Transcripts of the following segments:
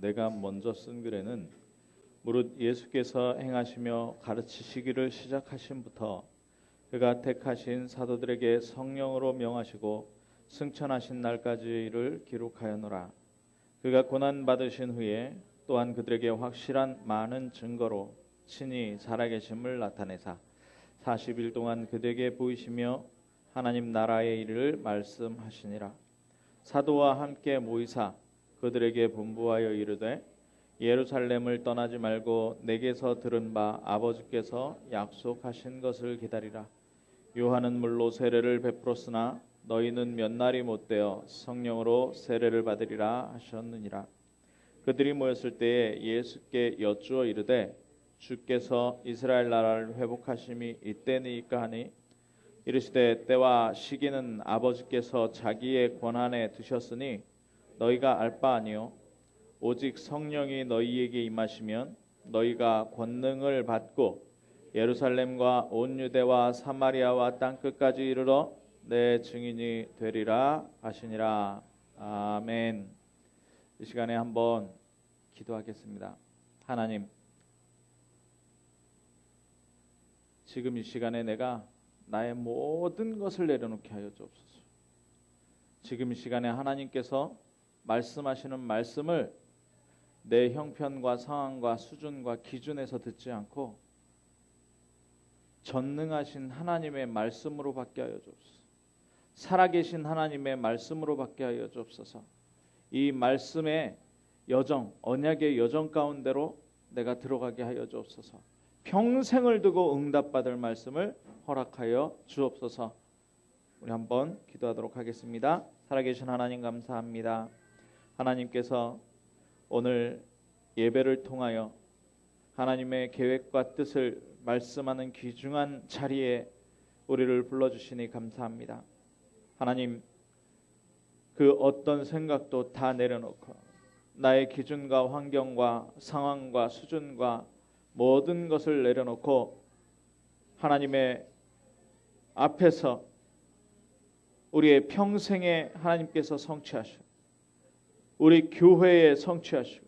내가 먼저 쓴 글에는 무릇 예수께서 행하시며 가르치시기를 시작하심부터 그가 택하신 사도들에게 성령으로 명하시고 승천하신 날까지를 기록하였노라. 그가 고난 받으신 후에 또한 그들에게 확실한 많은 증거로 친히 살아계심을 나타내사 40일 동안 그들에게 보이시며 하나님 나라의 일을 말씀하시니라. 사도와 함께 모이사 그들에게 분부하여 이르되 예루살렘을 떠나지 말고 내게서 들은 바 아버지께서 약속하신 것을 기다리라. 요한은 물로 세례를 베풀었으나 너희는 몇 날이 못되어 성령으로 세례를 받으리라 하셨느니라. 그들이 모였을 때에 예수께 여쭈어 이르되 주께서 이스라엘 나라를 회복하심이 이때니까 하니 이르시되 때와 시기는 아버지께서 자기의 권한에 두셨으니 너희가 알 바 아니요 오직 성령이 너희에게 임하시면 너희가 권능을 받고 예루살렘과 온 유대와 사마리아와 땅 끝까지 이르러 내 증인이 되리라 하시니라. 아멘. 이 시간에 한번 기도하겠습니다. 하나님, 지금 이 시간에 내가 나의 모든 것을 내려놓게 하여 주옵소서. 지금 이 시간에 하나님께서 말씀하시는 말씀을 내 형편과 상황과 수준과 기준에서 듣지 않고 전능하신 하나님의 말씀으로 받게 하여 주옵소서. 살아계신 하나님의 말씀으로 받게 하여 주옵소서. 이 말씀의 여정, 언약의 여정 가운데로 내가 들어가게 하여 주옵소서. 평생을 두고 응답받을 말씀을 허락하여 주옵소서. 우리 한번 기도하도록 하겠습니다. 살아계신 하나님 감사합니다. 하나님께서 오늘 예배를 통하여 하나님의 계획과 뜻을 말씀하는 귀중한 자리에 우리를 불러주시니 감사합니다. 하나님, 그 어떤 생각도 다 내려놓고 나의 기준과 환경과 상황과 수준과 모든 것을 내려놓고 하나님의 앞에서 우리의 평생에 하나님께서 성취하시고 우리 교회에 성취하시고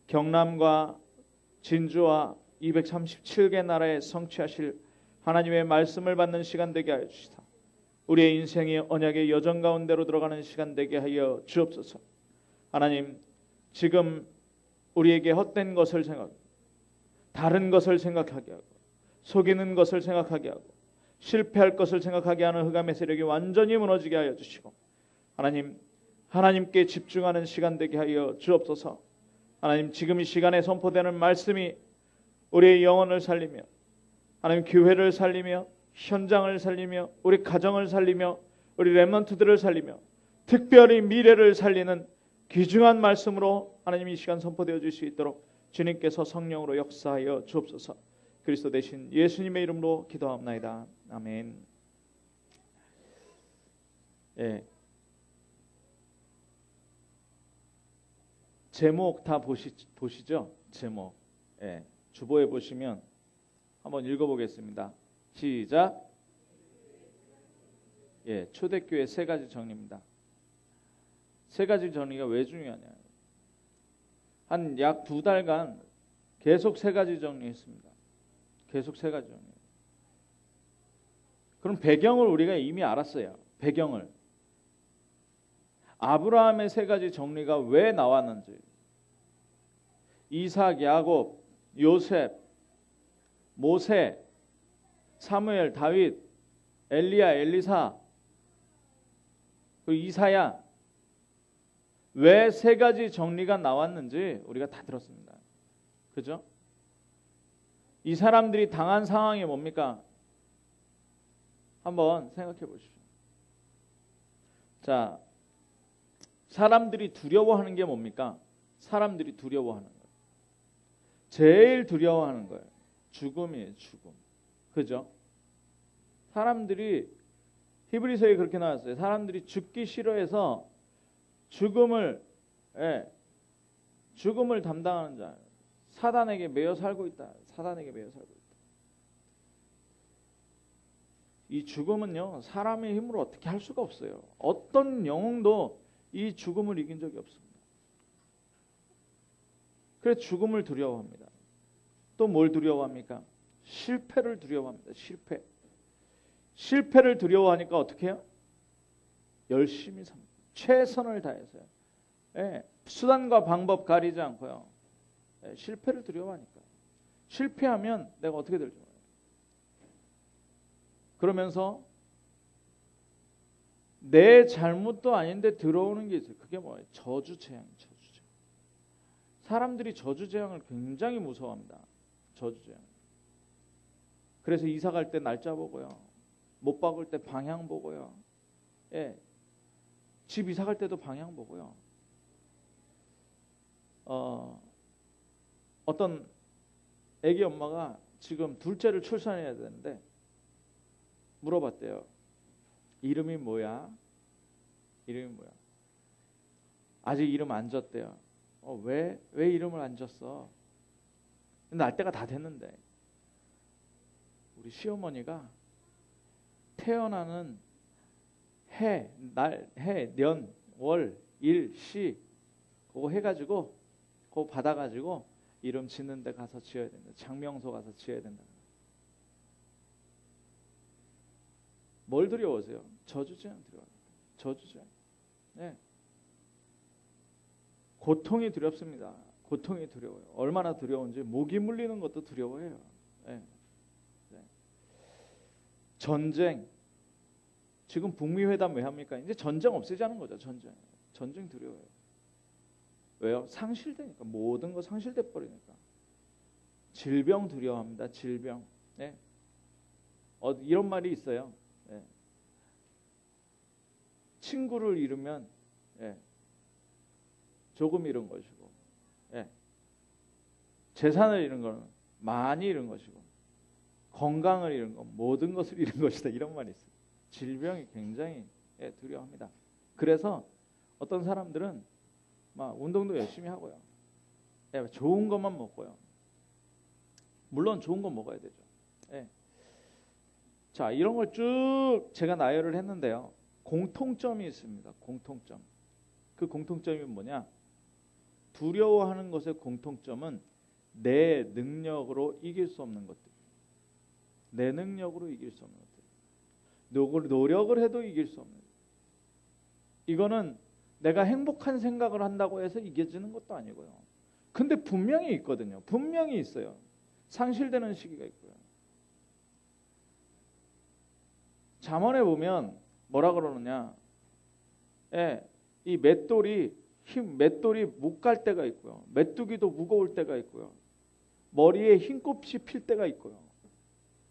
경남과 진주와 237개 나라에 성취하실 하나님의 말씀을 받는 시간 되게 하여 주시다. 우리의 인생이 언약의 여정 가운데로 들어가는 시간 되게 하여 주옵소서. 하나님, 지금 우리에게 헛된 것을 생각하고 다른 것을 생각하게 하고 속이는 것을 생각하게 하고 실패할 것을 생각하게 하는 흑암의 세력이 완전히 무너지게 하여 주시고 하나님, 하나님께 집중하는 시간 되게 하여 주옵소서. 하나님, 지금 이 시간에 선포되는 말씀이 우리의 영혼을 살리며 하나님 교회를 살리며 현장을 살리며 우리 가정을 살리며 우리 렘넌트들을 살리며 특별히 미래를 살리는 귀중한 말씀으로 하나님 이 시간 선포되어 줄 수 있도록 주님께서 성령으로 역사하여 주옵소서. 그리스도 대신 예수님의 이름으로 기도하옵나이다. 아멘. 예. 제목 다 보시죠? 제목. 예. 주보에 보시면 한번 읽어보겠습니다. 시작. 예, 초대교회 세 가지 정리입니다. 세 가지 정리가 왜 중요하냐? 한 약 2달간 계속 세 가지 정리했습니다. 계속 세 가지 정리. 그럼 배경을 우리가 이미 알았어요. 배경을. 아브라함의 세 가지 정리가 왜 나왔는지. 이삭, 야곱, 요셉, 모세, 사무엘, 다윗, 엘리야, 엘리사, 그 이사야, 왜 세 가지 정리가 나왔는지 우리가 다 들었습니다. 그죠? 이 사람들이 당한 상황이 뭡니까? 한번 생각해 보십시오. 자, 사람들이 두려워하는 게 뭡니까? 사람들이 두려워하는 거예요. 제일 두려워하는 거예요. 죽음이에요, 죽음. 그죠? 사람들이 히브리서에 그렇게 나왔어요. 사람들이 죽기 싫어해서 죽음을 담당하는 자, 사단에게 매여 살고 있다. 사단에게 매여 살고 있다. 이 죽음은요, 사람의 힘으로 어떻게 할 수가 없어요. 어떤 영웅도 이 죽음을 이긴 적이 없습니다. 그래서 죽음을 두려워합니다. 또 뭘 두려워합니까? 실패를 두려워합니다. 실패를 두려워하니까 어떻게 해요? 열심히 삽니다. 최선을 다해서요. 예, 수단과 방법 가리지 않고요. 예, 실패를 두려워하니까. 실패하면 내가 어떻게 될지 몰라요. 그러면서 내 잘못도 아닌데 들어오는 게 있어요. 그게 뭐예요? 저주재앙이에요. 저주재앙. 사람들이 저주재앙을 굉장히 무서워합니다. 저주재앙. 그래서 이사 갈 때 날짜 보고요. 못 박을 때 방향 보고요. 예, 집 이사 갈 때도 방향 보고요. 어떤 애기 엄마가 지금 둘째를 출산해야 되는데 물어봤대요. 이름이 뭐야? 이름이 뭐야? 아직 이름 안 졌대요. 왜 이름을 안 졌어? 날 때가 다 됐는데. 우리 시어머니가 태어나는 해, 년, 월, 일, 시 그거 해가지고 그거 받아가지고 이름 짓는 데 가서 지어야 된다. 장명소 가서 지어야 된다. 뭘 두려워하세요? 저주재앙 두려워합니다. 저주재앙. 네. 고통이 두렵습니다. 고통이 두려워요. 얼마나 두려운지 목이 물리는 것도 두려워해요. 네. 네. 전쟁. 지금 북미 회담 왜 합니까? 이제 전쟁 없애자는 거죠. 전쟁 두려워요. 왜요? 상실되니까. 모든 거 상실돼 버리니까. 질병 두려워합니다. 질병. 네. 이런 말이 있어요. 네. 친구를 잃으면 조금 잃은 것이고, 재산을 잃은 것은 많이 잃은 것이고, 건강을 잃은 것, 모든 것을 잃은 것이다. 이런 말이 있어요. 질병이 굉장히 두려워합니다. 그래서 어떤 사람들은 막 운동도 열심히 하고요. 좋은 것만 먹고요. 물론 좋은 거 먹어야 되죠. 자, 이런 걸 쭉 제가 나열을 했는데요. 공통점이 있습니다. 공통점. 그 공통점이 뭐냐? 두려워하는 것의 공통점은 내 능력으로 이길 수 없는 것들. 내 능력으로 이길 수 없는 것들. 노력을 해도 이길 수 없는 것들. 이거는 내가 행복한 생각을 한다고 해서 이겨지는 것도 아니고요. 근데 분명히 있거든요. 분명히 있어요. 상실되는 시기가 있고요. 잠언에 보면 뭐라 그러느냐? 이 맷돌이 못 갈 때가 있고요. 메뚜기도 무거울 때가 있고요. 머리에 흰꽃이 필 때가 있고요.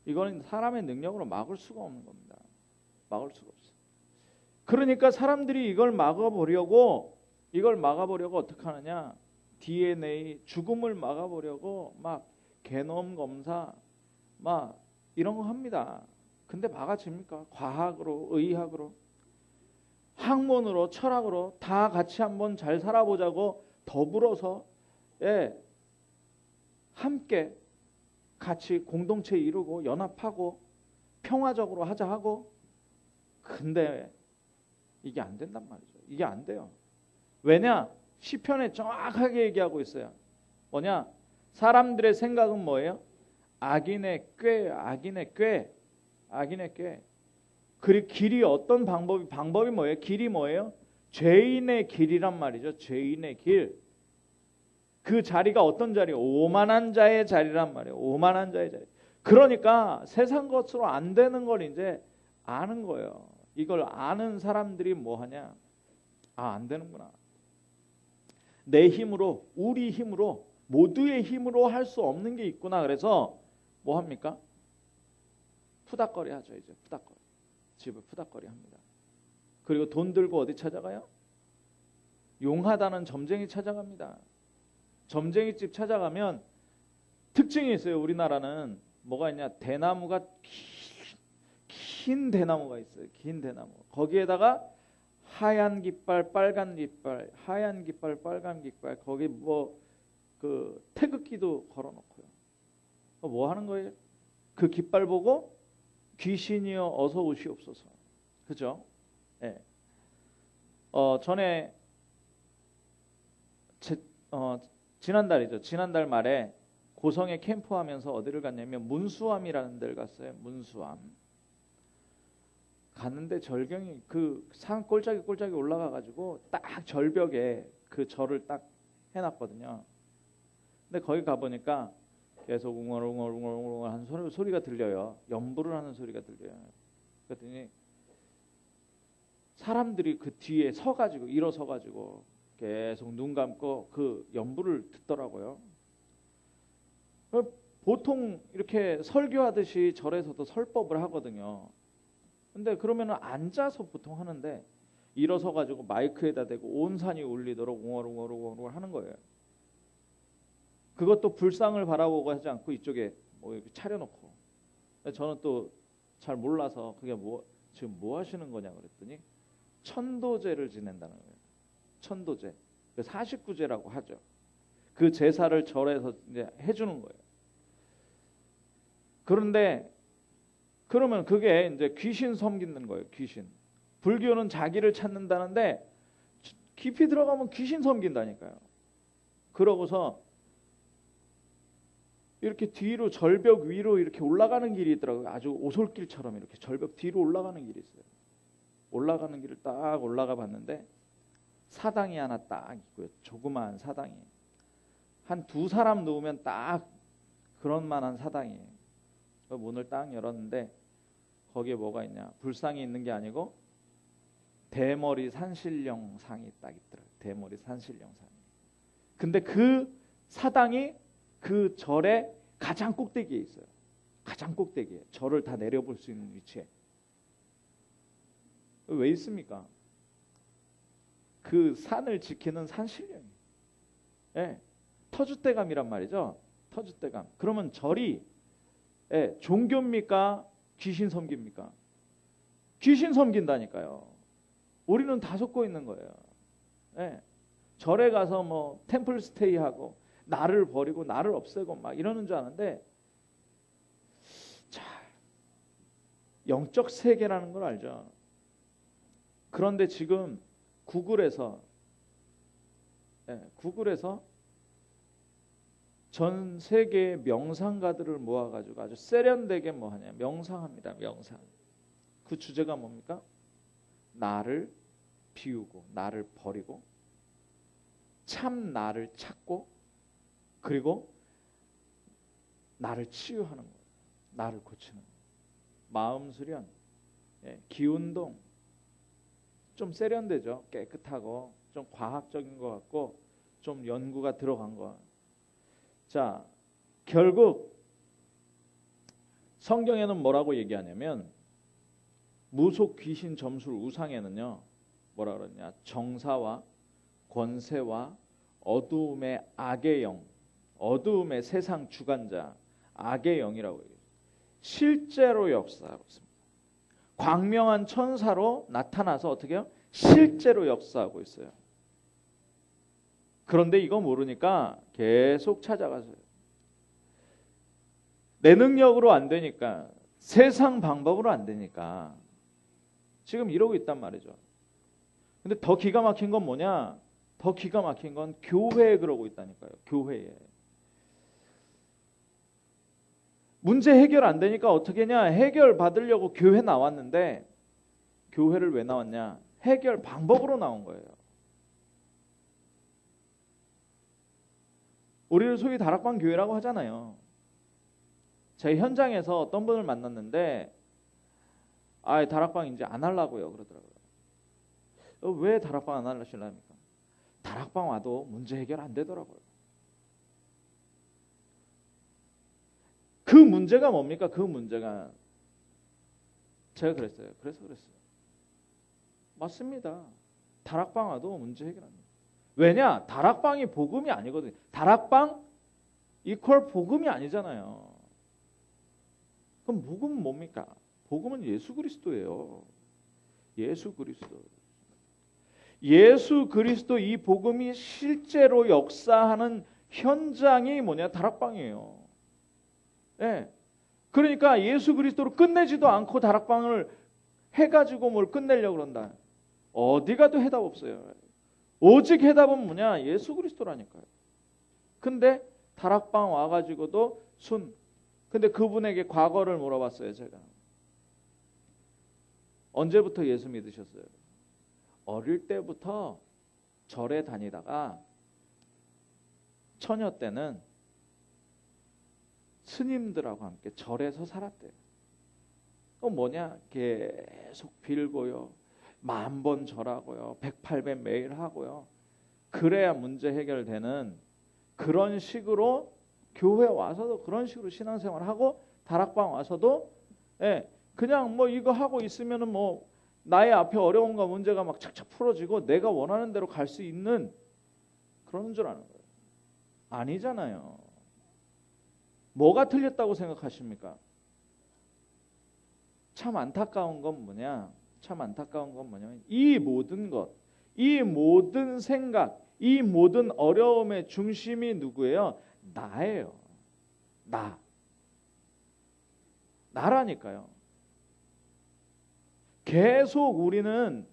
이거는 사람의 능력으로 막을 수가 없는 겁니다. 막을 수가 없어요. 그러니까 사람들이 이걸 막아보려고 어떻게 하느냐? DNA 죽음을 막아보려고 막 게놈 검사 막 이런 거 합니다. 근데 막아집니까? 과학으로, 의학으로, 학문으로, 철학으로 다 같이 한번 잘 살아보자고 더불어서 함께 같이 공동체 이루고 연합하고 평화적으로 하자 하고, 근데 이게 안 된단 말이죠. 이게 안 돼요. 왜냐? 시편에 정확하게 얘기하고 있어요. 뭐냐? 사람들의 생각은 뭐예요? 악인의 꾀. 그리고 길이 어떤 방법이 뭐예요? 길이 뭐예요? 죄인의 길이란 말이죠. 죄인의 길. 그 자리가 어떤 자리? 오만한 자의 자리란 말이에요. 오만한 자의 자리. 그러니까 세상 것으로 안 되는 걸 이제 아는 거예요. 이걸 아는 사람들이 뭐 하냐? 안 되는구나. 내 힘으로, 우리 힘으로, 모두의 힘으로 할 수 없는 게 있구나. 그래서 뭐 합니까? 푸닥거리 하죠. 이제 푸닥거리. 집을 푸닥거리 합니다. 그리고 돈 들고 어디 찾아가요? 용하다는 점쟁이 찾아갑니다. 점쟁이집 찾아가면 특징이 있어요. 우리나라는 뭐가 있냐? 대나무가 긴 대나무가 있어요. 긴 대나무. 거기에다가 하얀 깃발, 빨간 깃발, 하얀 깃발, 빨간 깃발. 거기 뭐 그 태극기도 걸어놓고요. 뭐 하는 거예요? 그 깃발 보고 귀신이여 어서 오시옵소서. 그죠? 전에 지난달이죠. 지난달 말에 고성에 캠프하면서 어디를 갔냐면 문수암이라는 데를 갔어요. 문수암. 갔는데 절경이 그 산 꼴짝이 올라가 가지고 딱 절벽에 그 절을 딱 해놨거든요. 근데 거기 가 보니까 계속 웅얼웅얼 하는 소리가 들려요. 연부를 하는 소리가 들려요. 그랬더니 사람들이 그 뒤에 서가지고 일어서가지고 계속 눈 감고 그 연부를 듣더라고요. 보통 이렇게 설교하듯이 절에서도 설법을 하거든요. 근데 그러면은 앉아서 보통 하는데 일어서 가지고 마이크에다 대고 온 산이 울리도록 웅얼웅얼 하는 거예요. 그것도 불상을 바라보고 하지 않고 이쪽에 뭐 이렇게 차려놓고. 저는 또 잘 몰라서 그게 지금 뭐 하시는 거냐 그랬더니 천도제를 지낸다는 거예요. 천도제. 49제라고 하죠. 그 제사를 절에서 이제 해주는 거예요. 그런데 그러면 그게 이제 귀신 섬기는 거예요. 귀신. 불교는 자기를 찾는다는데 깊이 들어가면 귀신 섬긴다니까요. 그러고서 이렇게 뒤로 절벽 위로 이렇게 올라가는 길이 있더라고요. 아주 오솔길처럼 이렇게 절벽 뒤로 올라가는 길이 있어요. 올라가는 길을 딱 올라가 봤는데 사당이 하나 딱 있고요. 조그마한 사당이. 한 두 사람 누우면 딱 그런 만한 사당이에요. 문을 딱 열었는데 거기에 뭐가 있냐. 불상이 있는 게 아니고 대머리 산신령 상이 딱 있더라고요. 대머리 산신령 상이. 근데 그 사당이 그 절의 가장 꼭대기에 있어요. 가장 꼭대기에. 절을 다 내려볼 수 있는 위치에. 왜 있습니까? 그 산을 지키는 산신령이. 예, 터줏대감이란 말이죠. 터줏대감. 그러면 절이 종교입니까? 귀신 섬깁니까? 귀신 섬긴다니까요. 우리는 다 속고 있는 거예요. 예, 절에 가서 뭐 템플 스테이하고 나를 버리고 나를 없애고 막 이러는 줄 아는데, 자, 영적 세계라는 걸 알죠. 그런데 지금 구글에서 전 세계의 명상가들을 모아가지고 아주 세련되게 뭐 하냐, 명상합니다. 명상. 그 주제가 뭡니까? 나를 비우고 나를 버리고 참 나를 찾고 그리고 나를 치유하는 거예요. 나를 고치는 거예요. 마음 수련, 기운동. 좀 세련되죠. 깨끗하고 좀 과학적인 것 같고 좀 연구가 들어간 거. 자, 결국 성경에는 뭐라고 얘기하냐면 무속 귀신 점술 우상에는요 뭐라 그러냐, 정사와 권세와 어두움의 악의 영, 어두움의 세상 주관자 악의 영이라고 얘기해요. 실제로 역사하고 있습니다. 광명한 천사로 나타나서 어떻게 해요? 실제로 역사하고 있어요. 그런데 이거 모르니까 계속 찾아가서요. 내 능력으로 안 되니까, 세상 방법으로 안 되니까 지금 이러고 있단 말이죠. 근데 더 기가 막힌 건 뭐냐? 더 기가 막힌 건 교회에 그러고 있다니까요. 교회에. 문제 해결 안 되니까 어떻게 했냐? 해결 받으려고 교회 나왔는데 교회를 왜 나왔냐? 해결 방법으로 나온 거예요. 우리를 소위 다락방 교회라고 하잖아요. 제 현장에서 어떤 분을 만났는데 다락방 이제 안 하려고요 그러더라고요. 왜 다락방 안 하시려니까? 다락방 와도 문제 해결 안 되더라고요. 그 문제가 뭡니까? 그 문제가 제가 그랬어요. 그랬어요. 맞습니다. 다락방 와도 문제 해결 안 돼요. 왜냐? 다락방이 복음이 아니거든요. 다락방 이퀄 복음이 아니잖아요. 그럼 복음은 뭡니까? 복음은 예수 그리스도예요. 예수 그리스도. 예수 그리스도 이 복음이 실제로 역사하는 현장이 뭐냐? 다락방이에요. 예. 그러니까 예수 그리스도로 끝내지도 않고 다락방을 해가지고 뭘 끝내려고 그런다. 어디 가도 해답 없어요. 오직 해답은 뭐냐? 예수 그리스도라니까요. 근데 다락방 와가지고도 근데 그분에게 과거를 물어봤어요. 제가. 언제부터 예수 믿으셨어요? 어릴 때부터 절에 다니다가 처녀 때는 스님들하고 함께 절에서 살았대요. 뭐냐? 계속 빌고요. 10,000번 절하고요. 108배 매일 하고요. 그래야 문제 해결되는 그런 식으로 교회 와서도 그런 식으로 신앙생활하고 다락방 와서도 그냥 뭐 이거 하고 있으면은 뭐 나의 앞에 어려움과 문제가 막 착착 풀어지고 내가 원하는 대로 갈 수 있는 그런 줄 아는 거예요. 아니잖아요. 뭐가 틀렸다고 생각하십니까? 참 안타까운 건 뭐냐? 이 모든 것, 이 모든 생각, 이 모든 어려움의 중심이 누구예요? 나예요. 나라니까요. 계속 우리는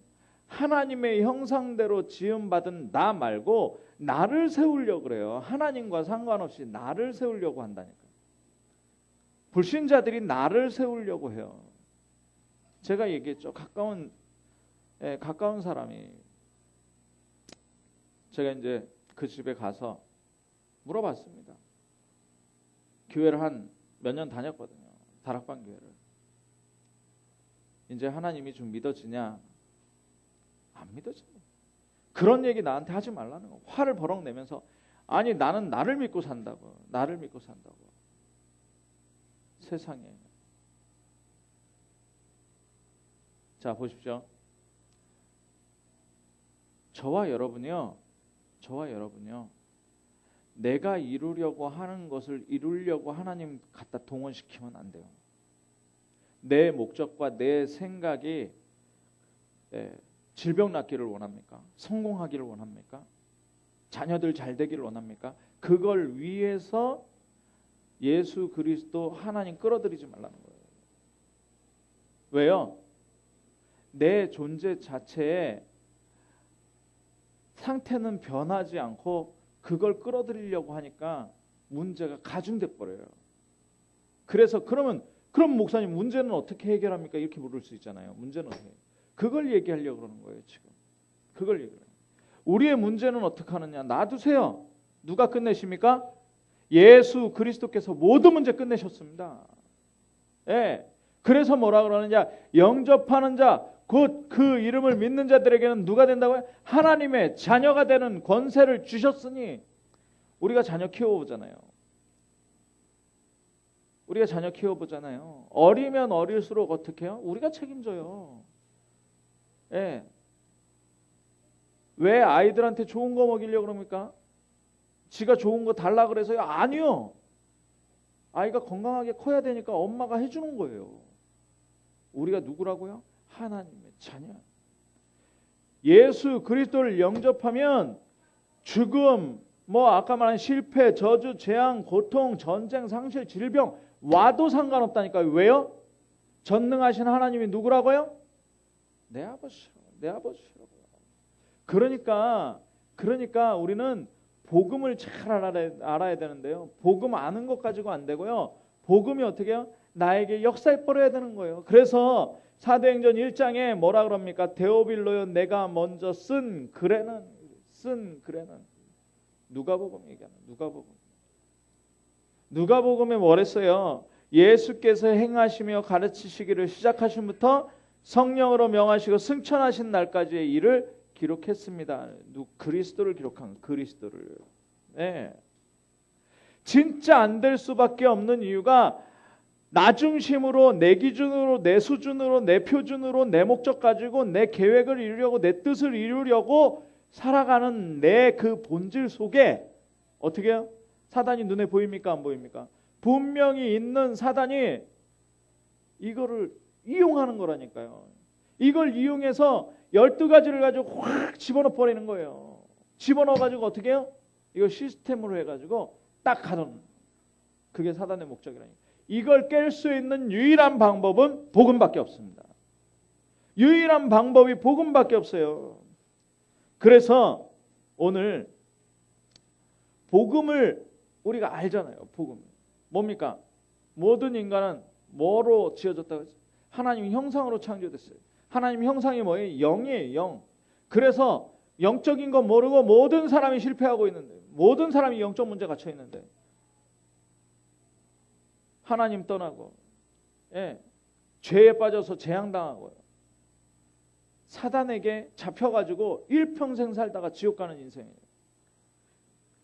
하나님의 형상대로 지음받은 나 말고 나를 세우려고 그래요. 하나님과 상관없이 나를 세우려고 한다니까요. 불신자들이 나를 세우려고 해요. 제가 얘기했죠. 가까운 사람이 제가 이제 그 집에 가서 물어봤습니다. 교회를 한 몇 년 다녔거든요. 다락방 교회를. 이제 하나님이 좀 믿어지냐? 안 믿어져요. 그런 얘기 나한테 하지 말라는 거. 화를 버럭 내면서 아니 나는 나를 믿고 산다고. 세상에. 자 보십시오. 저와 여러분이요. 내가 이루려고 하는 것을 이루려고 하나님 갖다 동원시키면 안 돼요. 내 목적과 내 생각이 질병 낫기를 원합니까? 성공하기를 원합니까? 자녀들 잘 되기를 원합니까? 그걸 위해서 예수 그리스도 하나님 끌어들이지 말라는 거예요. 왜요? 내 존재 자체에 상태는 변하지 않고 그걸 끌어들이려고 하니까 문제가 가중돼 버려요. 그래서 그럼 목사님 문제는 어떻게 해결합니까? 이렇게 물을 수 있잖아요. 문제는 어떻게? 그걸 얘기하려고 그러는 거예요. 지금. 그걸 얘기해요. 우리의 문제는 어떻게 하느냐? 놔두세요. 누가 끝내십니까? 예수 그리스도께서 모든 문제 끝내셨습니다. 그래서 뭐라 그러느냐? 영접하는 자, 곧 그 이름을 믿는 자들에게는 누가 된다고요? 하나님의 자녀가 되는 권세를 주셨으니 우리가 자녀 키워보잖아요. 어리면 어릴수록 어떻게 해요? 우리가 책임져요. 왜 아이들한테 좋은 거 먹이려고 그럽니까? 지가 좋은 거 달라 그래서요? 아니요. 아이가 건강하게 커야 되니까 엄마가 해주는 거예요. 우리가 누구라고요? 하나님의 자녀. 예수 그리스도를 영접하면 죽음, 아까 말한 실패, 저주, 재앙, 고통, 전쟁, 상실, 질병 와도 상관없다니까요. 왜요? 전능하신 하나님이 누구라고요? 내 아버지라고요. 그러니까 우리는 복음을 잘 알아야 되는데요. 복음 아는 것 가지고 안 되고요. 복음이 어떻게 해요? 나에게 역사해 버려야 되는 거예요. 그래서 사도행전 1장에 뭐라 그럽니까? 데오빌로요 내가 먼저 쓴 글에는 누가복음 얘기하는 누가복음에 뭐랬어요? 예수께서 행하시며 가르치시기를 시작하심부터 성령으로 명하시고 승천하신 날까지의 일을 기록했습니다. 그리스도를 기록한 그리스도를. 진짜 안 될 수밖에 없는 이유가 나 중심으로 내 기준으로 내 수준으로 내 표준으로 내 목적 가지고 내 계획을 이루려고 내 뜻을 이루려고 살아가는 내 그 본질 속에 어떻게 해요? 사단이 눈에 보입니까? 안 보입니까? 분명히 있는 사단이 이거를 이용하는 거라니까요. 이걸 이용해서 12가지를 가지고 확 집어넣어 버리는 거예요. 집어넣어 가지고 어떻게 해요? 이걸 시스템으로 해가지고 딱 가둬놓는. 그게 사단의 목적이라니까. 이걸 깰 수 있는 유일한 방법은 복음밖에 없습니다. 유일한 방법이 복음밖에 없어요. 그래서 오늘 복음을 우리가 알잖아요. 복음. 뭡니까? 모든 인간은 뭐로 지어졌다고 했어요? 하나님 형상으로 창조됐어요. 하나님 형상이 뭐예요? 영이에요. 영. 그래서 영적인 거 모르고 모든 사람이 실패하고 있는데, 모든 사람이 영적 문제 갇혀 있는데, 하나님 떠나고, 예, 죄에 빠져서 재앙당하고요. 사단에게 잡혀가지고 일평생 살다가 지옥 가는 인생이에요.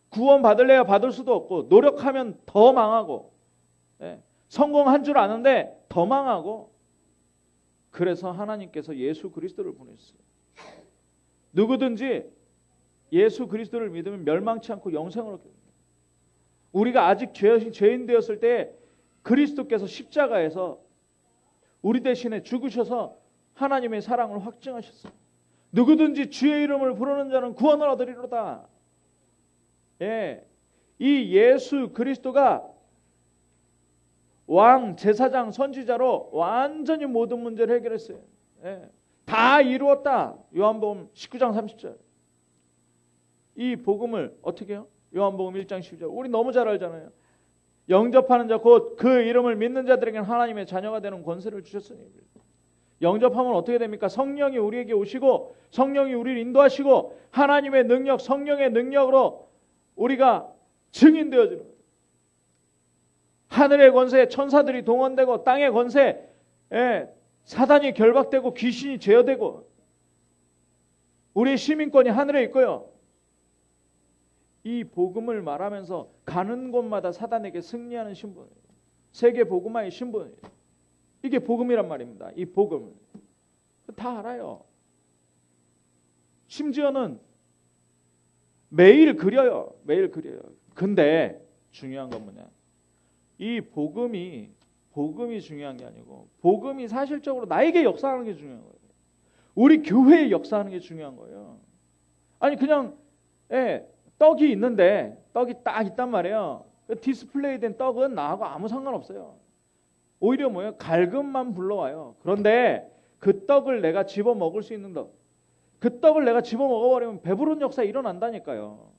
구원 받을래야 받을 수도 없고, 노력하면 더 망하고, 예, 성공한 줄 아는데 더 망하고. 그래서 하나님께서 예수 그리스도를 보냈어요. 누구든지 예수 그리스도를 믿으면 멸망치 않고 영생을 얻게 됩니다. 우리가 아직 죄인 되었을 때 그리스도께서 십자가에서 우리 대신에 죽으셔서 하나님의 사랑을 확증하셨어요. 누구든지 주의 이름을 부르는 자는 구원을 얻으리로다. 예, 이 예수 그리스도가 왕, 제사장, 선지자로 완전히 모든 문제를 해결했어요. 예, 다 이루었다. 요한복음 19장 30절. 이 복음을 어떻게 해요? 요한복음 1장 10절. 우리 너무 잘 알잖아요. 영접하는 자 곧 그 이름을 믿는 자들에게는 하나님의 자녀가 되는 권세를 주셨으니. 영접하면 어떻게 됩니까? 성령이 우리에게 오시고 성령이 우리를 인도하시고 하나님의 능력, 성령의 능력으로 우리가 증인되어지는 거예요. 하늘의 권세, 천사들이 동원되고 땅의 권세, 사단이 결박되고 귀신이 제어되고 우리의 시민권이 하늘에 있고요. 이 복음을 말하면서 가는 곳마다 사단에게 승리하는 신분이에요. 세계 복음화의 신분이에요. 이게 복음이란 말입니다. 이 복음 다 알아요. 심지어는 매일 그려요. 매일 그려요. 근데 중요한 건 뭐냐? 이 복음이 중요한 게 아니고 복음이 사실적으로 나에게 역사하는 게 중요한 거예요. 우리 교회에 역사하는 게 중요한 거예요. 아니 그냥 떡이 있는데 떡이 딱 있단 말이에요. 디스플레이 된 떡은 나하고 아무 상관없어요. 오히려 뭐예요? 갈급만 불러와요. 그런데 그 떡을 내가 집어 먹을 수 있는 떡, 그 떡을 내가 집어 먹어버리면 배부른 역사 일어난다니까요.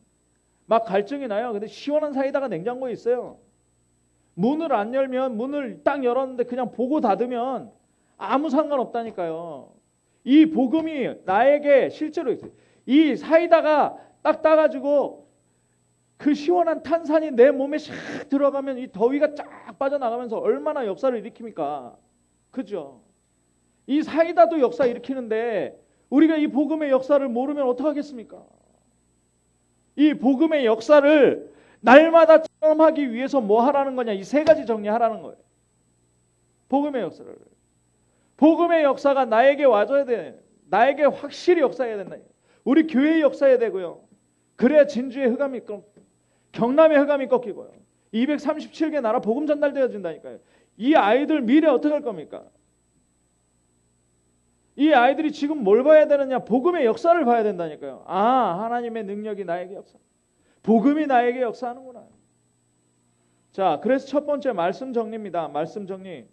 막 갈증이 나요. 근데 시원한 사이다가 냉장고에 있어요. 문을 안 열면, 문을 딱 열었는데 그냥 보고 닫으면 아무 상관없다니까요. 이 복음이 나에게 실제로 있어요. 이 사이다가 딱 따가지고 그 시원한 탄산이 내 몸에 샥 들어가면 이 더위가 쫙 빠져나가면서 얼마나 역사를 일으킵니까? 그죠? 이 사이다도 역사 일으키는데 우리가 이 복음의 역사를 모르면 어떡하겠습니까? 이 복음의 역사를 날마다 체험하기 위해서 뭐 하라는 거냐? 이 세 가지 정리하라는 거예요. 복음의 역사를. 복음의 역사가 나에게 와줘야 돼. 나에게 확실히 역사해야 된다. 우리 교회의 역사해야 되고요. 그래야 진주의 흑암이 경남의 흑암이 꺾이고요. 237개 나라 복음 전달되어진다니까요. 이 아이들 미래 어떻게 할 겁니까? 이 아이들이 지금 뭘 봐야 되느냐? 복음의 역사를 봐야 된다니까요. 아, 하나님의 능력이 나에게 역사. 복음이 나에게 역사하는구나. 자, 그래서 첫 번째 말씀 정리입니다. 말씀 정리.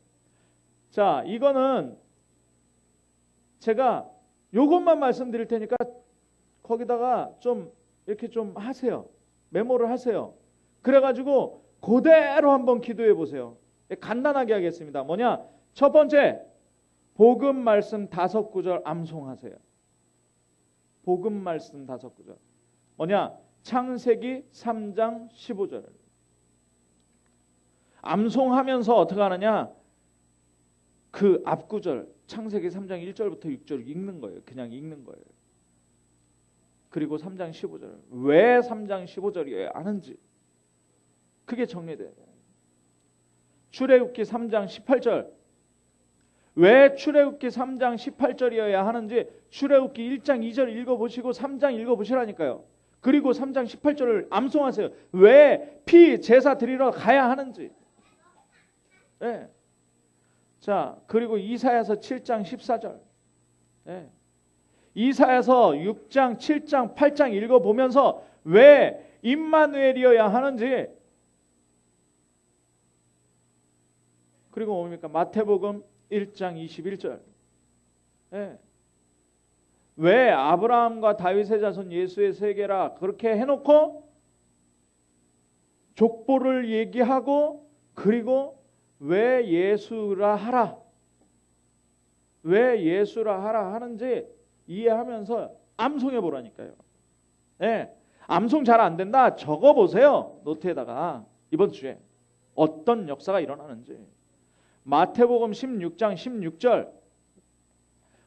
자, 이거는 제가 요것만 말씀드릴 테니까 거기다가 좀 이렇게 좀 하세요. 메모를 하세요. 그래가지고 그대로 한번 기도해 보세요. 간단하게 하겠습니다. 뭐냐? 첫 번째, 복음 말씀 5구절 암송하세요. 복음 말씀 5구절. 뭐냐? 창세기 3장 15절. 암송하면서 어떻게 하느냐? 그 앞구절 창세기 3장 1절부터 6절 읽는 거예요. 그냥 읽는 거예요. 그리고 3장 15절. 왜 3장 15절이어야 하는지 그게 정리돼요. 출애굽기 3장 18절. 왜 출애굽기 3장 18절이어야 하는지 출애굽기 1장 2절 읽어보시고 3장 읽어보시라니까요. 그리고 3장 18절을 암송하세요. 왜 피 제사 드리러 가야 하는지. 네. 자, 그리고 이사야서 7장 14절. 네. 이사야서 6장, 7장, 8장 읽어보면서 왜 임마누엘이어야 하는지. 그리고 뭡니까? 마태복음 1장 21절. 네. 왜 아브라함과 다윗의 자손 예수의 세계라 그렇게 해놓고 족보를 얘기하고 그리고 왜 예수라 하라, 왜 예수라 하라 하는지 이해하면서 암송해 보라니까요. 네, 암송 잘 안 된다 적어 보세요. 노트에다가 이번 주에 어떤 역사가 일어나는지. 마태복음 16장 16절,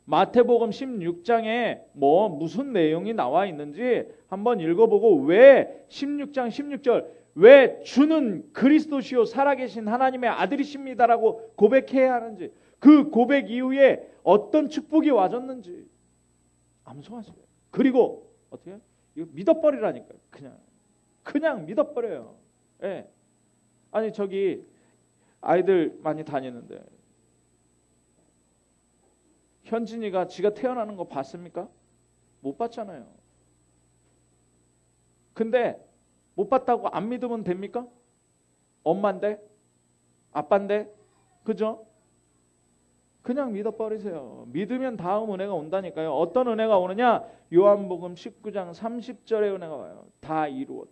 마태복음 16장에 무슨 내용이 나와 있는지 한번 읽어보고 왜 16장 16절 왜 주는 그리스도시요 살아계신 하나님의 아들이십니다라고 고백해야 하는지, 그 고백 이후에 어떤 축복이 와줬는지 암송하세요. 그리고 어떻게 해요? 이거 믿어버리라니까요. 그냥 믿어버려요. 예. 아니 저기 아이들 많이 다니는데 현진이가 지가 태어나는 거 봤습니까? 못 봤잖아요. 근데 못 봤다고 안 믿으면 됩니까? 엄마인데 아빠인데 그죠? 그냥 믿어버리세요. 믿으면 다음 은혜가 온다니까요. 어떤 은혜가 오느냐? 요한복음 19장 30절의 은혜가 와요. 다 이루었다.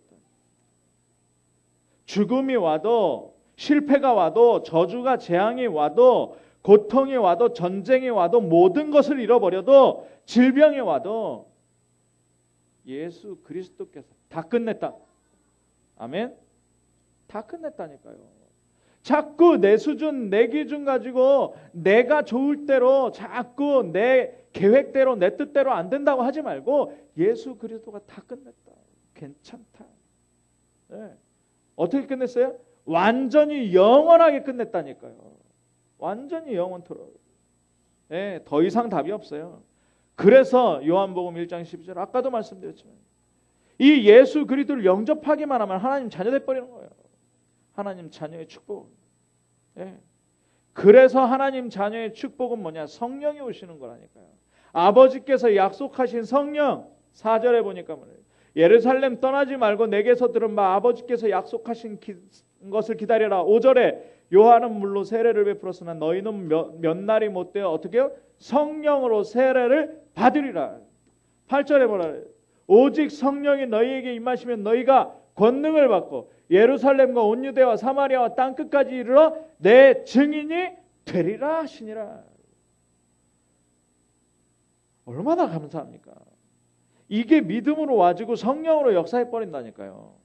죽음이 와도 실패가 와도 저주가 재앙이 와도 고통이 와도 전쟁이 와도 모든 것을 잃어버려도 질병이 와도 예수 그리스도께서 다 끝냈다. 아멘? 다 끝냈다니까요. 자꾸 내 수준, 내 기준 가지고 내가 좋을 대로 자꾸 내 계획대로 내 뜻대로 안 된다고 하지 말고 예수 그리스도가 다 끝냈다. 괜찮다. 네. 어떻게 끝냈어요? 완전히 영원하게 끝냈다니까요. 완전히 영원토록. 네, 더 이상 답이 없어요. 그래서 요한복음 1장 12절 아까도 말씀드렸지만 이 예수 그리스도를 영접하기만 하면 하나님 자녀 돼버리는 거예요. 하나님 자녀의 축복. 네. 그래서 하나님 자녀의 축복은 뭐냐? 성령이 오시는 거라니까요. 아버지께서 약속하신 성령. 4절에 보니까 뭐예요? 예루살렘 떠나지 말고 내게서 들은 바 아버지께서 약속하신 것을 기다려라. 5절에 요한은 물로 세례를 베풀었으나 너희는 몇 날이 못되어 어떻게 해요? 성령으로 세례를 받으리라. 8절에 뭐라 그래요? 오직 성령이 너희에게 임하시면 너희가 권능을 받고 예루살렘과 온 유대와 사마리아와 땅끝까지 이르러 내 증인이 되리라 하시니라. 얼마나 감사합니까? 이게 믿음으로 와지고 성령으로 역사해 버린다니까요.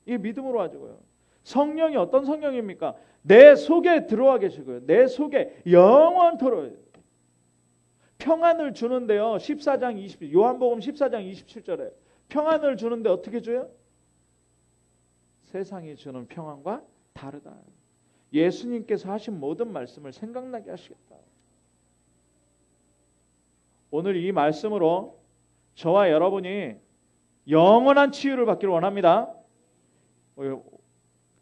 이게 믿음으로 와지고요. 성령이 어떤 성령입니까? 내 속에 들어와 계시고요. 내 속에 영원토록 평안을 주는데요. 14장 20, 요한복음 14장 27절에 평안을 주는데 어떻게 줘요? 세상이 주는 평안과 다르다. 예수님께서 하신 모든 말씀을 생각나게 하시겠다. 오늘 이 말씀으로 저와 여러분이 영원한 치유를 받기를 원합니다.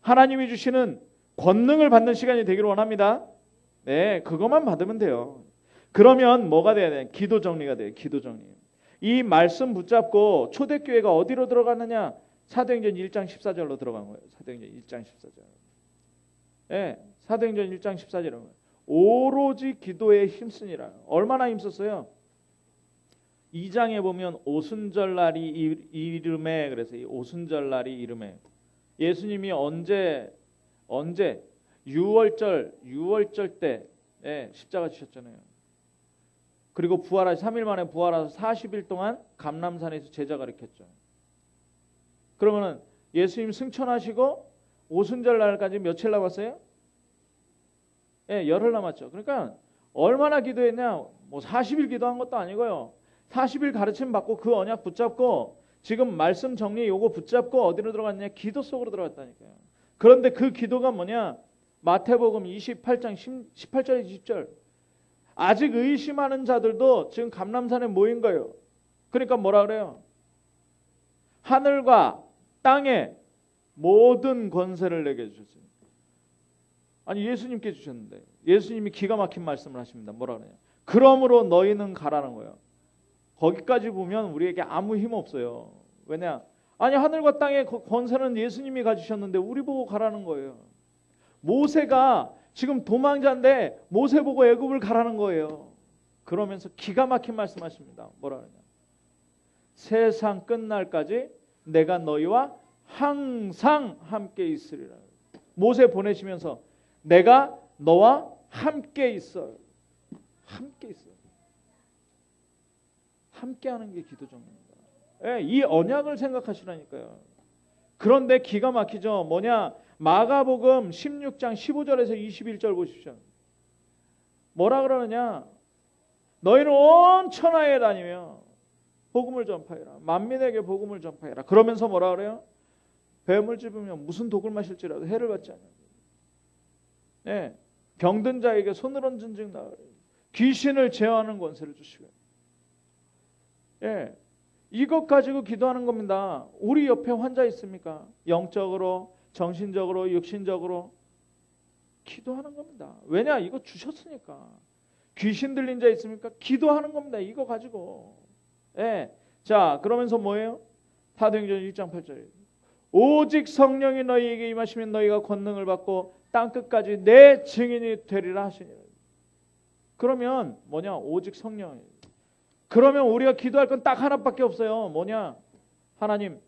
하나님이 주시는 권능을 받는 시간이 되기를 원합니다. 네, 그것만 받으면 돼요. 그러면 뭐가 돼야 돼요? 기도 정리가 돼요. 기도 정리. 이 말씀 붙잡고 초대교회가 어디로 들어갔느냐? 사도행전 1장 14절로 들어간 거예요. 사도행전 1장 14절. 네, 사도행전 1장 14절은 오로지 기도에 힘쓰니라. 얼마나 힘썼어요? 2장에 보면 오순절날이 이름에, 그래서 이 오순절날이 이름에 예수님이 언제 6월절 때 십자가 지셨잖아요. 그리고 3일 만에 부활하셔서 40일 동안 감람산에서 제자 가르쳤죠. 그러면은 예수님 승천하시고 오순절날까지 며칠 남았어요? 열흘 남았죠. 그러니까 얼마나 기도했냐? 40일 기도한 것도 아니고요. 40일 가르침 받고 그 언약 붙잡고 지금 말씀 정리 요거 붙잡고 어디로 들어갔냐? 기도 속으로 들어갔다니까요. 그런데 그 기도가 뭐냐? 마태복음 28장 18절에 20절. 아직 의심하는 자들도 지금 감람산에 모인 거예요. 그러니까 뭐라 그래요? 하늘과 땅에 모든 권세를 내게 주셨어요. 아니 예수님께 주셨는데 예수님이 기가 막힌 말씀을 하십니다. 뭐라 그래요? 그러므로 너희는 가라는 거예요. 거기까지 보면 우리에게 아무 힘 없어요. 왜냐? 아니 하늘과 땅의 권세는 예수님이 가지셨는데 우리 보고 가라는 거예요. 모세가 지금 도망자인데 모세 보고 애굽을 가라는 거예요. 그러면서 기가 막힌 말씀하십니다. 뭐라 그러냐? 세상 끝날까지 내가 너희와 항상 함께 있으리라. 모세 보내시면서 내가 너와 함께 있어. 함께 있어. 함께하는 게 기도 정리입니다. 예, 이 언약을 생각하시라니까요. 그런데 기가 막히죠. 뭐냐? 마가복음 16장 15절에서 21절 보십시오. 뭐라 그러느냐? 너희는 온 천하에 다니며 복음을 전파해라. 만민에게 복음을 전파해라. 그러면서 뭐라 그래요? 뱀을 집으면 무슨 독을 마실지라도 해를 받지 않는다. 예, 병든 자에게 손을 얹은 즉 나으리. 귀신을 제어하는 권세를 주시고요. 예, 이것 가지고 기도하는 겁니다. 우리 옆에 환자 있습니까? 영적으로, 정신적으로, 육신적으로 기도하는 겁니다. 왜냐? 이거 주셨으니까. 귀신 들린 자 있습니까? 기도하는 겁니다. 이거 가지고. 예, 자, 그러면서 뭐예요? 사도행전 1장 8절. 오직 성령이 너희에게 임하시면 너희가 권능을 받고 땅끝까지 내 증인이 되리라 하시니라. 그러면 뭐냐? 오직 성령이. 그러면 우리가 기도할 건 딱 하나밖에 없어요. 뭐냐? 하나님,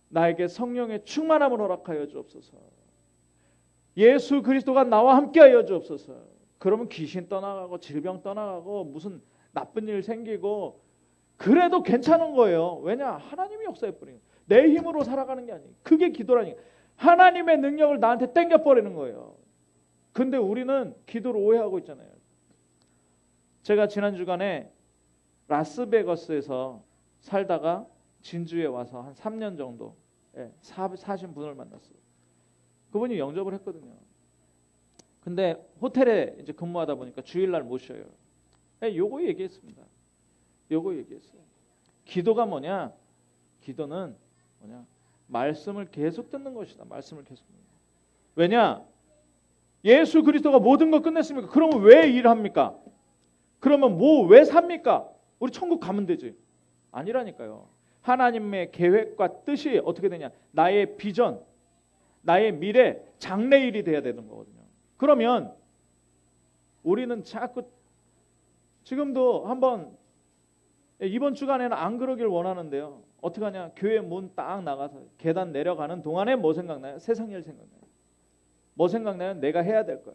나에게 성령의 충만함을 허락하여 주옵소서. 예수 그리스도가 나와 함께하여 주옵소서. 그러면 귀신 떠나가고 질병 떠나가고 무슨 나쁜 일 생기고 그래도 괜찮은 거예요. 왜냐? 하나님이 역사해 버리는 거예요. 내 힘으로 살아가는 게 아니에요. 그게 기도라니까. 하나님의 능력을 나한테 땡겨버리는 거예요. 근데 우리는 기도를 오해하고 있잖아요. 제가 지난 주간에 라스베거스에서 살다가 진주에 와서 한 3년 정도 사신 분을 만났어요. 그분이 영접을 했거든요. 근데 호텔에 이제 근무하다 보니까 주일날 못 쉬어요. 요거 얘기했습니다. 요거 얘기했어요. 기도가 뭐냐? 기도는 뭐냐? 말씀을 계속 듣는 것이다. 말씀을 계속 듣는 것. 왜냐? 예수 그리스도가 모든 걸 끝냈습니까? 그러면 왜 일합니까? 그러면 뭐 왜 삽니까? 우리 천국 가면 되지. 아니라니까요. 하나님의 계획과 뜻이 어떻게 되냐? 나의 비전, 나의 미래, 장래일이 돼야 되는 거거든요. 그러면 우리는 자꾸 지금도 한번 이번 주간에는 안 그러길 원하는데요. 어떻게 하냐? 교회 문 딱 나가서 계단 내려가는 동안에 뭐 생각나요? 세상 일 생각나요. 뭐 생각나요? 내가 해야 될 거.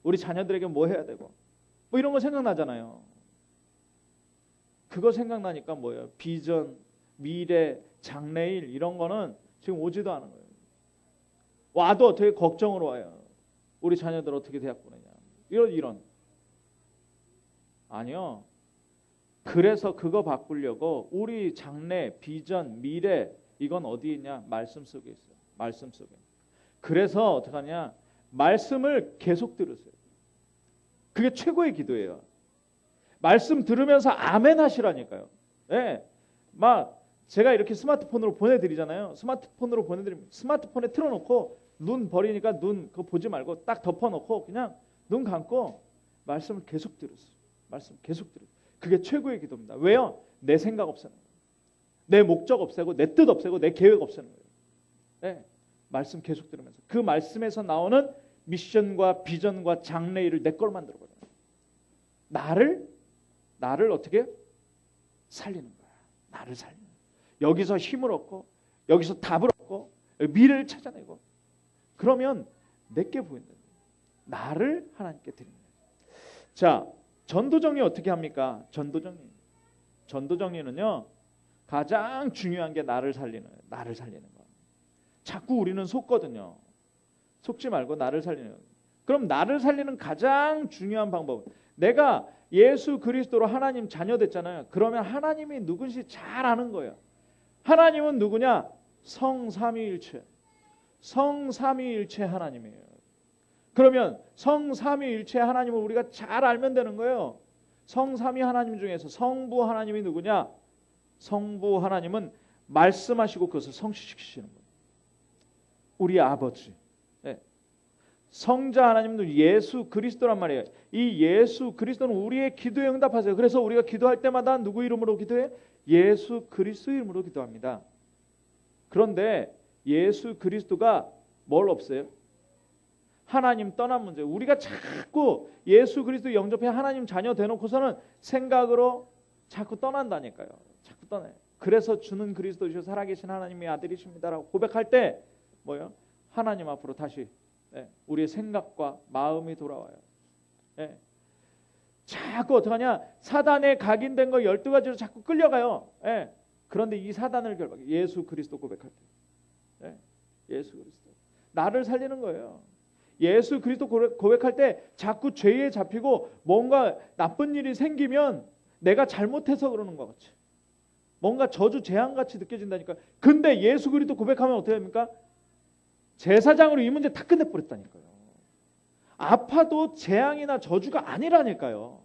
우리 자녀들에게 뭐 해야 되고. 뭐 이런 거 생각나잖아요. 그거 생각나니까 뭐예요? 비전, 미래, 장래일 이런 거는 지금 오지도 않은 거예요. 와도 되게 걱정으로 와요. 우리 자녀들 어떻게 대학 보내냐. 이런. 아니요. 그래서 그거 바꾸려고 우리 장래, 비전, 미래 이건 어디 있냐? 말씀 속에 있어요. 말씀 속에. 그래서 어떻게 하냐? 말씀을 계속 들으세요. 그게 최고의 기도예요. 말씀 들으면서 아멘 하시라니까요. 예. 막 제가 이렇게 스마트폰으로 보내드리잖아요. 스마트폰으로 보내드리면 스마트폰에 틀어놓고 눈 버리니까 눈 그거 보지 말고 딱 덮어놓고 그냥 눈 감고 말씀을 계속 들으세요. 말씀 계속 들으세요. 그게 최고의 기도입니다. 왜요? 내 생각 없애는 거예요. 내 목적 없애고 내 뜻 없애고 내 계획 없애는 거예요. 네. 말씀 계속 들으면서 그 말씀에서 나오는 미션과 비전과 장래일을 내 걸 만들어버려요. 나를 어떻게 살리는 거야. 나를 살리는 거야. 여기서 힘을 얻고 여기서 답을 얻고 미래를 찾아내고 그러면 내게 보인다. 나를 하나님께 드리는 거예요. 자, 전도정리 어떻게 합니까? 전도정리는요 가장 중요한 게 나를 살리는 거. 자꾸 우리는 속거든요. 속지 말고 나를 살리는 거. 그럼 나를 살리는 가장 중요한 방법은 내가 예수 그리스도로 하나님 자녀 됐잖아요. 그러면 하나님이 누군지 잘 아는 거예요. 하나님은 누구냐? 성삼위일체. 성삼위일체 하나님이에요. 그러면 성삼위일체 하나님을 우리가 잘 알면 되는 거예요. 성삼위 하나님 중에서 성부 하나님이 누구냐? 성부 하나님은 말씀하시고 그것을 성취시키시는 거예요. 우리 아버지. 네. 성자 하나님은 예수 그리스도란 말이에요. 이 예수 그리스도는 우리의 기도에 응답하세요. 그래서 우리가 기도할 때마다 누구 이름으로 기도해? 예수 그리스도 이름으로 기도합니다. 그런데 예수 그리스도가 뭘 없애요? 하나님 떠난 문제. 우리가 자꾸 예수 그리스도 영접해 하나님 자녀 되놓고서는 생각으로 자꾸 떠난다니까요. 자꾸 떠나요. 그래서 주는 그리스도이시오 살아계신 하나님의 아들이십니다라고 고백할 때 뭐예요? 하나님 앞으로 다시 우리의 생각과 마음이 돌아와요. 자꾸 어떡하냐? 사단에 각인된 거 12가지로 자꾸 끌려가요. 그런데 이 사단을 결박해. 예수 그리스도 고백할 때. 예수 그리스도. 나를 살리는 거예요. 예수 그리스도 고백할 때 자꾸 죄에 잡히고 뭔가 나쁜 일이 생기면 내가 잘못해서 그러는 것 같이. 뭔가 저주 재앙같이 느껴진다니까. 근데 예수 그리스도 고백하면 어떻게 됩니까? 제사장으로 이 문제 다 끝내버렸다니까요. 아파도 재앙이나 저주가 아니라니까요.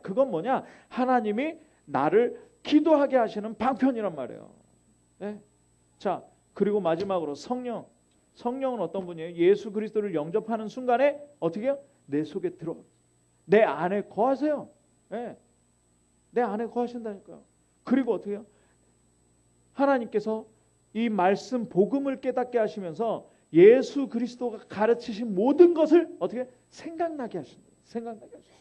그건 뭐냐? 하나님이 나를 기도하게 하시는 방편이란 말이에요. 자, 그리고 마지막으로 성령. 성령은 어떤 분이에요? 예수 그리스도를 영접하는 순간에 어떻게 해요? 내 속에 들어, 내 안에 거하세요. 내 안에 거하신다니까요. 그리고 어떻게 해요? 하나님께서 이 말씀 복음을 깨닫게 하시면서 예수 그리스도가 가르치신 모든 것을 어떻게 생각나게 하신다. 생각나게 하신다.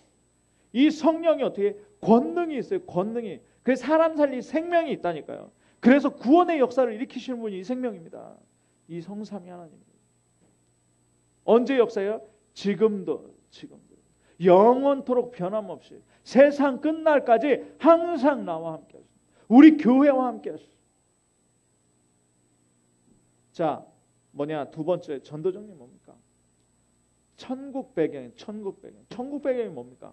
이 성령이 어떻게 권능이 있어요. 권능이. 그래서 사람 살릴 생명이 있다니까요. 그래서 구원의 역사를 일으키시는 분이 이 생명입니다. 이 성삼위 하나님입니다. 언제 역사예요? 지금도 영원토록 변함없이 세상 끝날까지 항상 나와 함께 하십니다. 우리 교회와 함께 하십니다. 자, 두 번째 전도 정리 뭡니까? 천국 배경. 천국 배경이 뭡니까?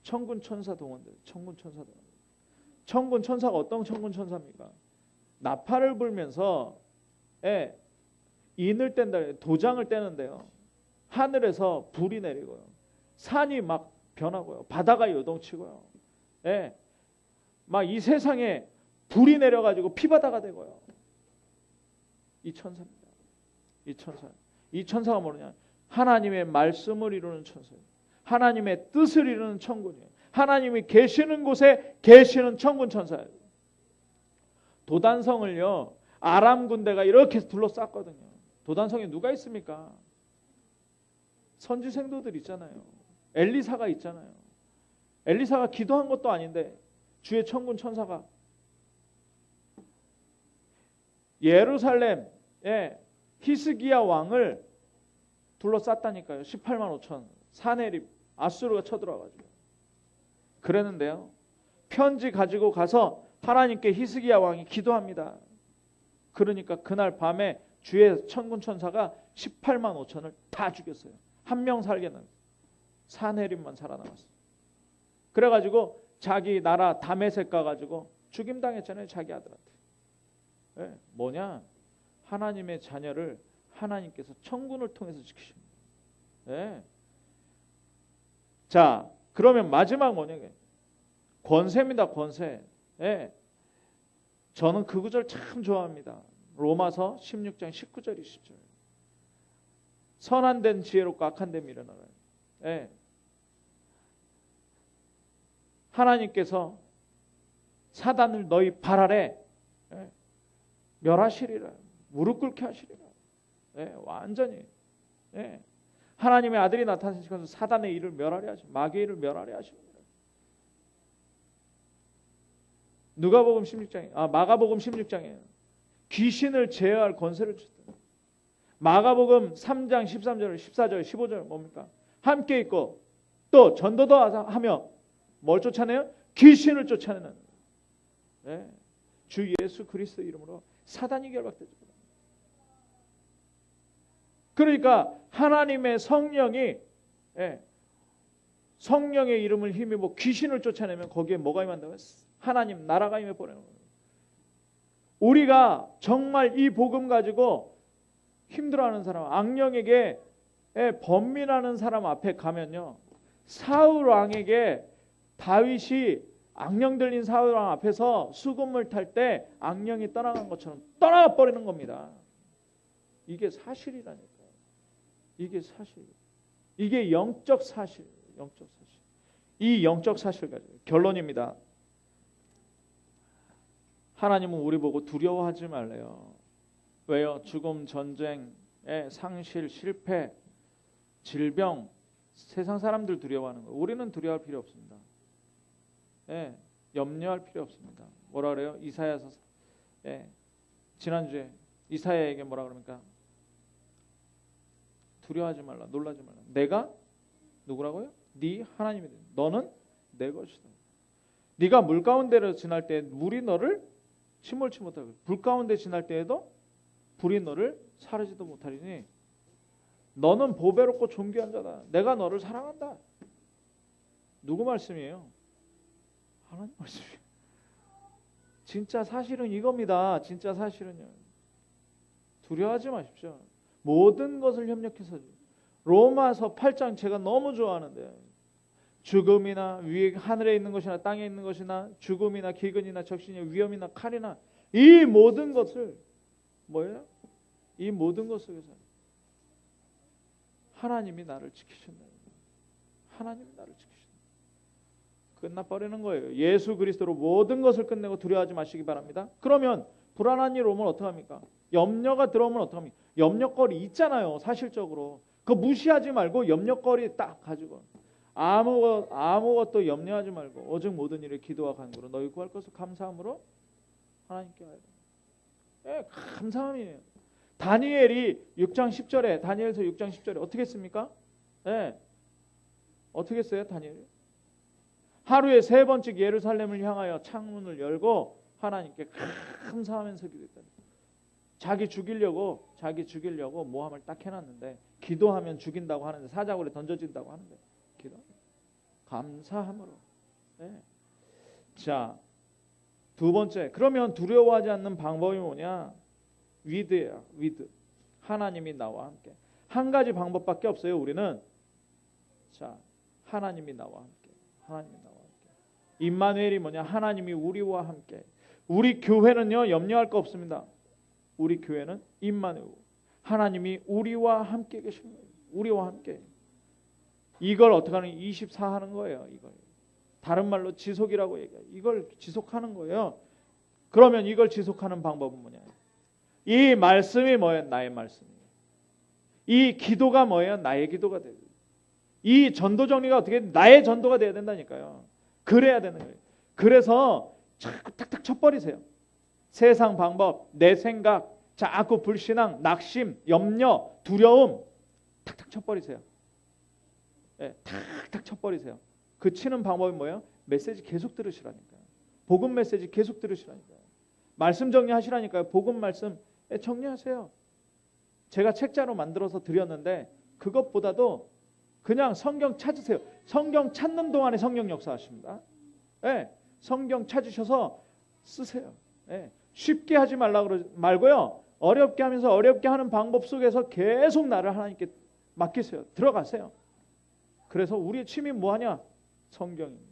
천군 천사 동원들. 천군 천사가 어떤 천군 천사입니까? 나팔을 불면서 인을 뗀다, 도장을 떼는데요. 하늘에서 불이 내리고요. 산이 막 변하고요. 바다가 요동치고요. 막 이 세상에 불이 내려가지고 피바다가 되고요. 이 천사입니다. 이 천사가 뭐냐? 하나님의 말씀을 이루는 천사예요. 하나님의 뜻을 이루는 천군이에요. 하나님이 계시는 곳에 계시는 천군 천사예요. 도단성을요, 아람 군대가 이렇게 둘러쌌거든요. 도단성에 누가 있습니까? 선지생도들 있잖아요. 엘리사가 있잖아요. 엘리사가 기도한 것도 아닌데 주의 천군 천사가 예루살렘에 히스기야 왕을 둘러쌌다니까요. 18만 5천 사네립 아수르가 쳐들어와가지고 그랬는데요. 편지 가지고 가서 하나님께 히스기야 왕이 기도합니다. 그러니까 그날 밤에 주의 천군 천사가 18만 5천을 다 죽였어요. 한 명 살게는 사네립만 살아남았어요. 그래가지고 자기 나라 다메섹 가가지고 죽임당했잖아요. 자기 아들한테. 뭐냐? 하나님의 자녀를 하나님께서 천군을 통해서 지키십니다. 자, 그러면 마지막 뭐냐? 권세입니다. 권세. 저는 그 구절 참 좋아합니다. 로마서 16장 19절 20절. 선한 데는 지혜롭고 악한 데는 미련하라. 하나님께서 사단을 너희 발 아래 멸하시리라. 무릎 꿇게 하시리라. 완전히. 하나님의 아들이 나타나셔서 사단의 일을 멸하려 하십니다. 마귀의 일을 멸하려 하십니다. 마가복음 16장에 귀신을 제어할 권세를 줬다. 마가복음 3장 13절, 14절, 15절 뭡니까? 함께 있고 또 전도도 하며 뭘 쫓아내요? 귀신을 쫓아내는. 주 예수 그리스도 이름으로 사단이 결박되죠. 그러니까 하나님의 성령이 성령의 이름을 힘입어 귀신을 쫓아내면 거기에 뭐가 임한다고요? 하나님 나라가 임해 버리는 거예요. 우리가 정말 이 복음 가지고 힘들어하는 사람, 악령에게 번민하는 사람 앞에 가면요, 사울 왕에게 다윗이 악령 들린 사울 왕 앞에서 수금을 탈 때 악령이 떠나간 것처럼 떠나가 버리는 겁니다. 이게 사실이라니까요. 이게 사실. 이게 영적 사실. 영적 사실. 이 영적 사실 가지고 결론입니다. 하나님은 우리 보고 두려워하지 말래요. 왜요? 죽음, 전쟁, 상실, 실패, 질병, 세상 사람들 두려워하는 거예요. 우리는 두려워할 필요 없습니다. 염려할 필요 없습니다. 뭐라 그래요? 이사야서 지난주에 이사야에게 뭐라 그럽니까? 두려워하지 말라, 놀라지 말라. 내가 누구라고요? 네 하나님이 돼. 너는 내 것이다. 네가 물 가운데로 지날 때 물이 너를 침몰치 못하고 불 가운데 지날 때에도 불이 너를 사르지도 못하리니 너는 보배롭고 존귀한 자다. 내가 너를 사랑한다. 누구 말씀이에요? 하나님 말씀이에요. 진짜 사실은 이겁니다. 진짜 사실은요. 두려워하지 마십시오. 모든 것을 협력해서 로마서 8장 제가 너무 좋아하는데 죽음이나 위에 하늘에 있는 것이나 땅에 있는 것이나 죽음이나 기근이나 적신이나 위험이나 칼이나 이 모든 것을 뭐예요? 이 모든 것 속에서 하나님이 나를 지키신다. 하나님이 나를 지키신다. 끝나버리는 거예요. 예수 그리스도로 모든 것을 끝내고 두려워하지 마시기 바랍니다. 그러면 불안한 일 오면 어떡합니까? 염려가 들어오면 어떡합니까? 염려거리 있잖아요. 사실적으로. 그거 무시하지 말고 염려거리 딱 가지고 아무것도 염려하지 말고 오직 모든 일에 기도와 간구로 너희 구할 것을 감사함으로 하나님께 하여. 감사함이에요. 다니엘이 6장 10절에 다니엘서 6장 10절에 어떻게 했습니까? 어떻게 했어요? 다니엘이 하루에 3번씩 예루살렘을 향하여 창문을 열고 하나님께 감사하면서 기도했다. 자기 죽이려고 모함을 딱 해놨는데 기도하면 죽인다고 하는데 사자굴에 던져진다고 하는데 기도 감사함으로. 자, 두 번째, 그러면 두려워하지 않는 방법이 뭐냐? 위드예요. 위드. 하나님이 나와 함께. 한 가지 방법밖에 없어요. 우리는 자, 하나님이 나와 함께. 하나님이 나와 함께. 임마누엘이 뭐냐? 하나님이 우리와 함께. 우리 교회는요 염려할 거 없습니다. 우리 교회는 임마누엘. 하나님이 우리와 함께 계신 거예요. 우리와 함께. 이걸 어떻게 하는 24 하는 거예요. 이걸. 다른 말로 지속이라고 얘기해요. 이걸 지속하는 거예요. 그러면 이걸 지속하는 방법은 뭐냐? 이 말씀이 뭐예요? 나의 말씀이에요. 이 기도가 뭐예요? 나의 기도가 돼요. 이 전도 정리가 어떻게 나의 전도가 돼야 된다니까요. 그래야 되는 거예요. 그래서 자꾸 탁탁 쳐버리세요. 세상 방법, 내 생각, 자꾸 불신앙, 낙심, 염려, 두려움 탁탁 쳐버리세요. 탁탁 쳐버리세요. 그 치는 방법이 뭐예요? 메시지 계속 들으시라니까요. 복음 메시지 계속 들으시라니까요. 말씀 정리하시라니까요. 복음 말씀 정리하세요. 제가 책자로 만들어서 드렸는데 그것보다도 그냥 성경 찾으세요. 성경 찾는 동안에 성령 역사하십니다. 성경 찾으셔서 쓰세요. 쉽게 하지 말고요. 어렵게 하면서 어렵게 하는 방법 속에서 계속 나를 하나님께 맡기세요. 들어가세요. 그래서 우리의 취미 뭐하냐? 성경입니다.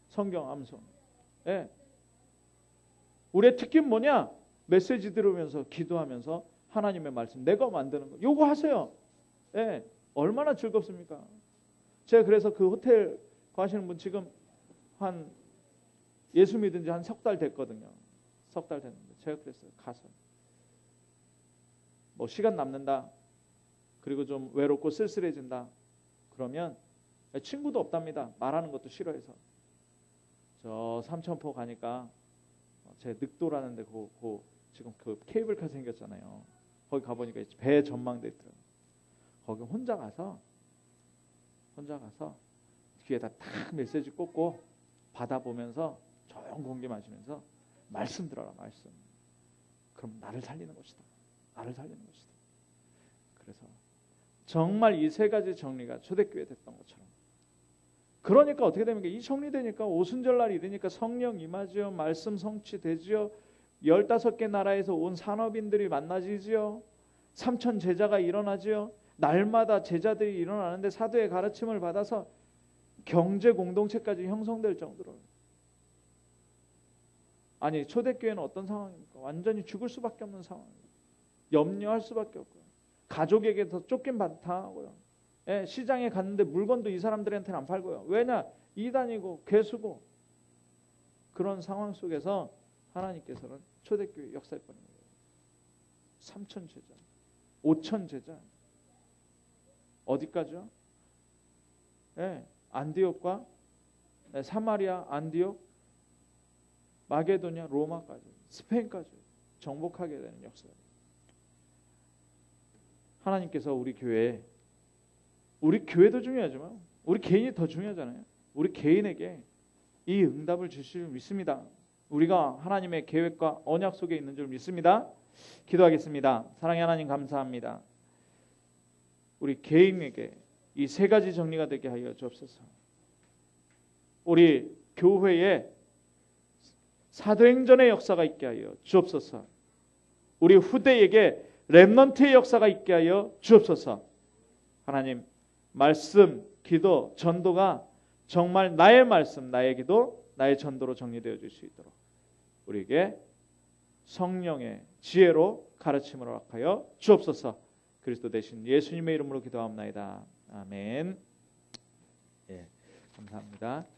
성경 암송. 우리의 특기는 뭐냐? 메시지 들으면서 기도하면서 하나님의 말씀 내가 만드는 거. 요거 하세요. 얼마나 즐겁습니까? 제가 그래서 그 호텔 가시는 분 지금 한 예수 믿은 지 한 3달 됐거든요. 3달 됐는데 제가 그랬어요. 가서 뭐 시간 남는다. 그리고 좀 외롭고 쓸쓸해진다. 그러면 친구도 없답니다. 말하는 것도 싫어해서. 저 삼천포 가니까 제 늑도라는데 지금 그 케이블카 생겼잖아요. 거기 가보니까 배 전망대 있더라고요. 거기 혼자 가서 귀에다 딱 메시지 꽂고 바다 보면서 조용 공기 마시면서 말씀 들어라. 말씀. 그럼 나를 살리는 것이다. 나를 살리는 것이다. 그래서 정말 이 세 가지 정리가 초대교회 됐던 것처럼. 그러니까 어떻게 됩니까? 이 정리되니까 오순절날 이르니까 성령 임하지요. 말씀 성취되지요. 15개 나라에서 온 산업인들이 만나지지요. 3천 제자가 일어나지요. 날마다 제자들이 일어나는데 사도의 가르침을 받아서 경제 공동체까지 형성될 정도로. 아니 초대교회는 어떤 상황입니까? 완전히 죽을 수밖에 없는 상황입니다. 염려할 수밖에 없고요. 가족에게 더 쫓김당하고요. 시장에 갔는데 물건도 이 사람들한테는 안 팔고요. 왜냐? 이단이고 괴수고. 그런 상황 속에서 하나님께서는 초대교회 역사에 버린 거예요. 3천 제자, 5천 제자. 어디까지요? 안디옥과 사마리아, 안디옥, 마게도냐, 로마까지, 스페인까지 정복하게 되는 역사. 하나님께서 우리 교회도 중요하지만 우리 개인이 더 중요하잖아요. 우리 개인에게 이 응답을 주실 줄 믿습니다. 우리가 하나님의 계획과 언약 속에 있는 줄 믿습니다. 기도하겠습니다. 사랑의 하나님 감사합니다. 우리 개인에게 이 세 가지 정리가 되게 하여 주옵소서. 우리 교회에 사도행전의 역사가 있게 하여 주옵소서. 우리 후대에게 렘넌트의 역사가 있게 하여 주옵소서. 하나님, 말씀, 기도, 전도가 정말 나의 말씀, 나의 기도, 나의 전도로 정리되어 줄 수 있도록 우리에게 성령의 지혜로 가르침을 허락하여 주옵소서. 그리스도 대신 예수님의 이름으로 기도합나이다. 아멘. 예, 감사합니다.